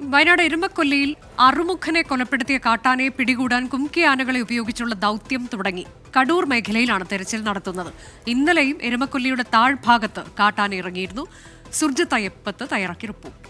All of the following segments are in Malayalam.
വയനാട് എരുമക്കൊല്ലിയിൽ അറുമുഖനെ കൊലപ്പെടുത്തിയ കാട്ടാനയെ പിടികൂടാൻ കുംകിയാനകളെ ഉപയോഗിച്ചുള്ള ദൗത്യം തുടങ്ങി. കടൂർ മേഖലയിലാണ് തെരച്ചിൽ നടത്തുന്നത്. ഇന്നലെയും എരുമക്കൊല്ലിയുടെ താഴ്ഭാഗത്ത് കാട്ടാന ഇറങ്ങിയിരുന്നു. സുർജിത്ത് അയ്യപ്പത്ത് തയ്യാറാക്കിയ റിപ്പോർട്ട്.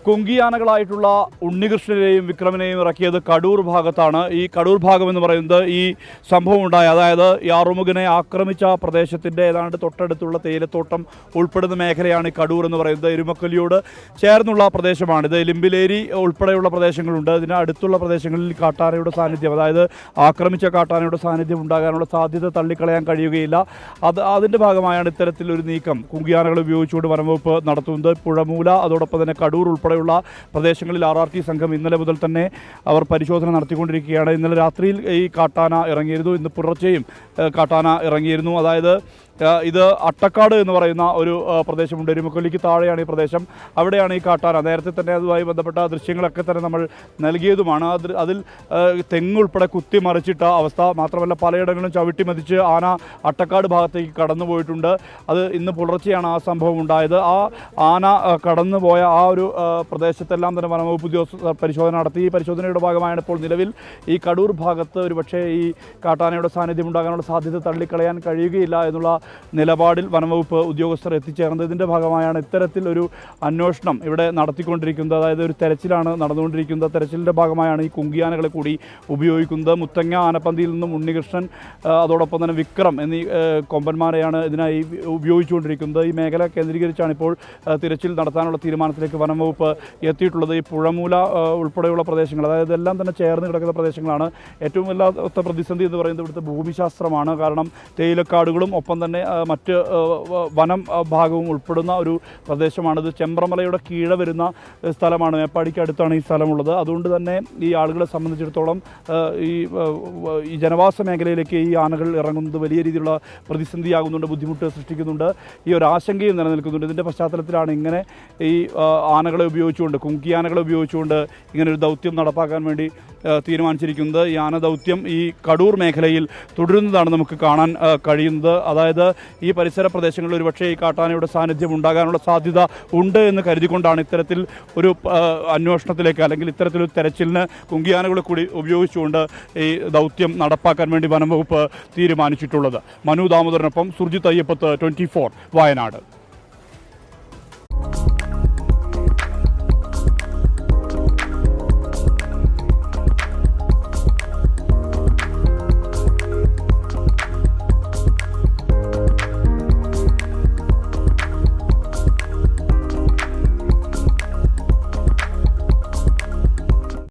കുങ്കിയാനകളായിട്ടുള്ള ഉണ്ണികൃഷ്ണനെയും വിക്രമനെയും ഇറക്കിയത് കടൂർ ഭാഗത്താണ്. ഈ കടൂർ ഭാഗം എന്ന് പറയുന്നത് ഈ സംഭവം ഉണ്ടായ, അതായത് ഈ ആറുമുഖനെ ആക്രമിച്ച പ്രദേശത്തിൻ്റെ ഏതാണ്ട് തൊട്ടടുത്തുള്ള തേയിലത്തോട്ടം ഉൾപ്പെടുന്ന മേഖലയാണ് ഈ കടൂർ എന്ന് പറയുന്നത്. എരുമക്കൊല്ലിയോട് ചേർന്നുള്ള പ്രദേശമാണിത്. ലിംബിലേരി ഉൾപ്പെടെയുള്ള പ്രദേശങ്ങളുണ്ട്. ഇതിന് അടുത്തുള്ള പ്രദേശങ്ങളിൽ കാട്ടാനയുടെ സാന്നിധ്യം, അതായത് ആക്രമിച്ച കാട്ടാനയുടെ സാന്നിധ്യം ഉണ്ടാകാനുള്ള സാധ്യത തള്ളിക്കളയാൻ കഴിയുകയില്ല. അതിൻ്റെ ഭാഗമായാണ് ഇത്തരത്തിലൊരു നീക്കം കുങ്കിയാനകൾ ഉപയോഗിച്ചുകൊണ്ട് വനംവകുപ്പ് നടത്തുന്നത്. പുഴമൂല, അതോടൊപ്പം തന്നെ കടൂർ ഉൾപ്പെടെയുള്ള പ്രദേശങ്ങളിൽ RRT സംഘം ഇന്നലെ മുതൽ തന്നെ അവർ പരിശോധന നടത്തിക്കൊണ്ടിരിക്കുകയാണ്. ഇന്നലെ രാത്രിയിൽ ഈ കാട്ടാന ഇറങ്ങിയിരുന്നു. ഇന്ന് പുലർച്ചെയും കാട്ടാന ഇറങ്ങിയിരുന്നു. അതായത് ഇത് അട്ടക്കാട് എന്ന് പറയുന്ന ഒരു പ്രദേശമുണ്ട്. എരുമക്കൊല്ലിക്ക് താഴെയാണ് ഈ പ്രദേശം. അവിടെയാണ് ഈ കാട്ടാന. നേരത്തെ തന്നെ അതുമായി ബന്ധപ്പെട്ട ദൃശ്യങ്ങളൊക്കെ തന്നെ നമ്മൾ നൽകിയതുമാണ്. അതിൽ തെങ്ങുൾപ്പെടെ കുത്തിമറിച്ചിട്ട അവസ്ഥ, മാത്രമല്ല പലയിടങ്ങളിലും ചവിട്ടി മതിച്ച് ആന അട്ടക്കാട് ഭാഗത്തേക്ക് കടന്നു പോയിട്ടുണ്ട്. അത് ഇന്ന് പുലർച്ചെയാണ് ആ സംഭവം ഉണ്ടായത്. ആ ആന കടന്നുപോയ ആ ഒരു പ്രദേശത്തെല്ലാം തന്നെ വനംവകുപ്പ് ഉദ്യോഗസ്ഥർ പരിശോധന നടത്തി. ഈ പരിശോധനയുടെ ഭാഗമായാണ് ഇപ്പോൾ നിലവിൽ ഈ കടൂർ ഭാഗത്ത് ഒരു പക്ഷേ ഈ കാട്ടാനയുടെ സാന്നിധ്യം ഉണ്ടാകാനുള്ള സാധ്യത തള്ളിക്കളയാൻ കഴിയുകയില്ല എന്നുള്ള നിലപാടിൽ വനംവകുപ്പ് ഉദ്യോഗസ്ഥർ എത്തിച്ചേർന്നത്. ഇതിൻ്റെ ഭാഗമായാണ് ഇത്തരത്തിൽ ഒരു അന്വേഷണം ഇവിടെ നടത്തിക്കൊണ്ടിരിക്കുന്നത്. അതായത് ഒരു തെരച്ചിലാണ് നടന്നുകൊണ്ടിരിക്കുന്നത്. തെരച്ചിലിൻ്റെ ഭാഗമായാണ് ഈ കുങ്കിയാനകളെ കൂടി ഉപയോഗിക്കുന്നത്. മുത്തങ്ങ ആനപ്പന്തിയിൽ നിന്നും ഉണ്ണികൃഷ്ണൻ, അതോടൊപ്പം തന്നെ വിക്രം എന്നീ കൊമ്പന്മാരെയാണ് ഇതിനായി ഉപയോഗിച്ചുകൊണ്ടിരിക്കുന്നത്. ഈ മേഖല കേന്ദ്രീകരിച്ചാണ് ഇപ്പോൾ തിരച്ചിൽ നടത്താനുള്ള തീരുമാനത്തിലേക്ക് വനംവകുപ്പ് എത്തിയിട്ടുള്ളത്. ഈ പുഴമൂല ഉൾപ്പെടെയുള്ള പ്രദേശങ്ങൾ, അതായത് എല്ലാം തന്നെ ചേർന്ന് കിടക്കുന്ന പ്രദേശങ്ങളാണ്. ഏറ്റവും വല്ലാത്ത പ്രതിസന്ധി എന്ന് പറയുന്നത് ഇവിടുത്തെ ഭൂമിശാസ്ത്രമാണ്. കാരണം തേയിലക്കാടുകളും ഒപ്പം തന്നെ മറ്റ് വനം ഭാഗവും ഉൾപ്പെടുന്ന ഒരു പ്രദേശമാണിത്. ചെമ്പ്രമലയുടെ കീഴെ വരുന്ന സ്ഥലമാണ്. മേപ്പാടിക്ക് അടുത്താണ് ഈ സ്ഥലമുള്ളത്. അതുകൊണ്ട് തന്നെ ഈ ആളുകളെ സംബന്ധിച്ചിടത്തോളം ഈ ജനവാസ മേഖലയിലേക്ക് ഈ ആനകൾ ഇറങ്ങുന്നത് വലിയ രീതിയിലുള്ള പ്രതിസന്ധിയാകുന്നുണ്ട്, ബുദ്ധിമുട്ട് സൃഷ്ടിക്കുന്നുണ്ട്. ഈ ഒരു ആശങ്കയും നിലനിൽക്കുന്നുണ്ട്. ഇതിൻ്റെ പശ്ചാത്തലത്തിലാണ് ഇങ്ങനെ ഈ ആനകളെ ഉപയോഗിച്ചുകൊണ്ട്, കുങ്കിയാനകളെ ഉപയോഗിച്ചുകൊണ്ട് ഇങ്ങനൊരു ദൗത്യം നടപ്പാക്കാൻ വേണ്ടി തീരുമാനിച്ചിരിക്കുന്നത്. ഈ ആന ദൗത്യം ഈ കടൂർ മേഖലയിൽ തുടരുന്നതാണ് നമുക്ക് കാണാൻ കഴിയുന്നത്. അതായത് ഈ പരിസര പ്രദേശങ്ങളിൽ ഒരുപക്ഷേ ഈ കാട്ടാനയുടെ സാന്നിധ്യം ഉണ്ടാകാനുള്ള സാധ്യത ഉണ്ട് എന്ന് കരുതിക്കൊണ്ടാണ് ഇത്തരത്തിൽ ഒരു അന്വേഷണത്തിലേക്ക്, അല്ലെങ്കിൽ ഇത്തരത്തിലൊരു തെരച്ചിലിന് കുങ്കിയാനകളെ കൂടി ഉപയോഗിച്ചുകൊണ്ട് ഈ ദൗത്യം നടപ്പാക്കാൻ വേണ്ടി വനംവകുപ്പ് തീരുമാനിച്ചിട്ടുള്ളത്. മനു ദാമോദരനൊപ്പം സുർജിത്ത് അയ്യപ്പത്ത്, 24 വയനാട്.